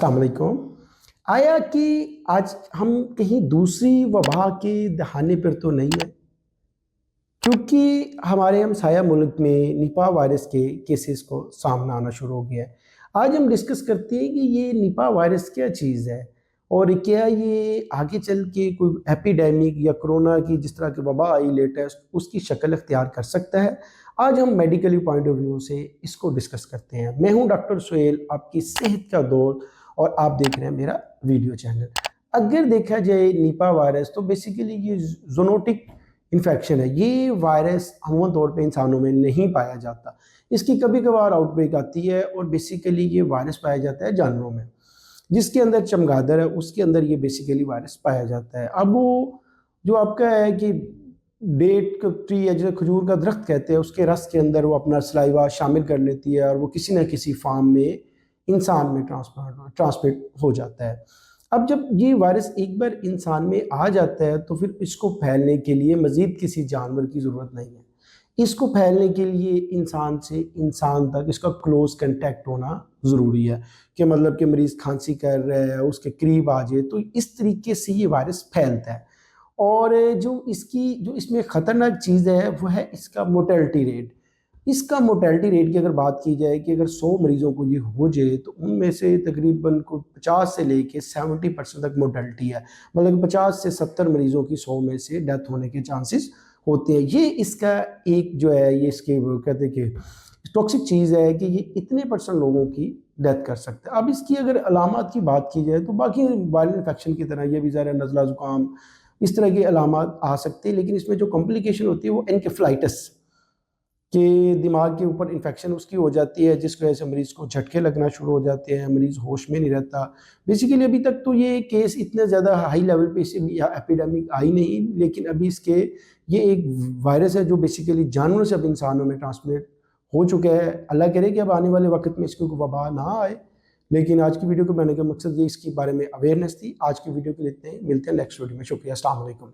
अस्सलाम वालेकुम। आया कि आज हम कहीं दूसरी वबा के दहाने पर तो नहीं है, क्योंकि हमारे हमसाया मुल्क में निपा वायरस के केसेस को सामना आना शुरू हो गया है। आज हम डिस्कस करते हैं कि ये निपा वायरस क्या चीज़ है और क्या ये आगे चल के कोई एपिडेमिक या कोरोना की जिस तरह की वबा आई लेटेस्ट उसकी शक्ल इख्तियार कर सकता है। आज हम मेडिकली पॉइंट ऑफ व्यू से इसको डिस्कस करते हैं। मैं हूं डॉक्टर सुहेल, आपकी सेहत का दोस्त, और आप देख रहे हैं मेरा वीडियो चैनल। अगर देखा जाए निपा वायरस तो बेसिकली ये जोनोटिक इन्फेक्शन है। ये वायरस आमतौर तौर पे इंसानों में नहीं पाया जाता, इसकी कभी कभार आउटब्रेक आती है और बेसिकली ये वायरस पाया जाता है जानवरों में। जिसके अंदर चमगादड़ है उसके अंदर ये बेसिकली वायरस पाया जाता है। अब वो जो आपका है कि डेट का ट्री है, जैसे खजूर का दरख्त कहते हैं, उसके रस के अंदर वो अपना सलाइवा शामिल कर लेती है और वो किसी न किसी फॉर्म में इंसान में ट्रांसमिट हो जाता है। अब जब ये वायरस एक बार इंसान में आ जाता है तो फिर इसको फैलने के लिए मज़ीद किसी जानवर की ज़रूरत नहीं है। इसको फैलने के लिए इंसान से इंसान तक इसका क्लोज कंटेक्ट होना ज़रूरी है, कि मतलब कि मरीज़ खांसी कर रहा है उसके करीब आ जाए, तो इस तरीके से ये वायरस फैलता है। और जो इसमें ख़तरनाक चीज़ है वो है इसका मोर्टेलिटी रेट। इसका मोर्टेलिटी रेट की अगर बात की जाए कि अगर 100 मरीज़ों को ये हो जाए तो उनमें से तकरीबन को 50 से लेके 70% तक मोर्टेलिटी है। मतलब 50 से 70 मरीज़ों की 100 में से डेथ होने के चांसेस होते हैं। ये इसका एक जो है ये इसके वो कहते हैं कि टॉक्सिक चीज़ है कि ये इतने % लोगों की डेथ कर सकता है। अब इसकी अगर अलामत की बात की जाए तो बाकी वायरल इन्फेक्शन की तरह ये भी ज़रा नज़ला ज़ुकाम इस तरह की अलामत आ सकती है, लेकिन इसमें जो कॉम्प्लिकेशन होती है वो एनकेफ्लाइटिस कि दिमाग के ऊपर इन्फेक्शन उसकी हो जाती है, जिसकी वजह से मरीज़ को झटके लगना शुरू हो जाते हैं, मरीज़ होश में नहीं रहता। बेसिकली अभी तक तो ये केस इतने ज़्यादा हाई लेवल पे इसे या एपिडेमिक आई नहीं, लेकिन अभी इसके ये एक वायरस है जो बेसिकली जानवरों से अब इंसानों में ट्रांसमिट हो चुका है। अल्लाह करे कि अब आने वाले वक्त में इसकी कोई वबा ना आए। लेकिन आज की वीडियो को बनाने का मकसद ये इसके बारे में अवेयरनेस थी। आज की वीडियो के लिए इतने ही, मिलते हैं नेक्स्ट वीडियो में। शुक्रिया, अस्सलाम वालेकुम।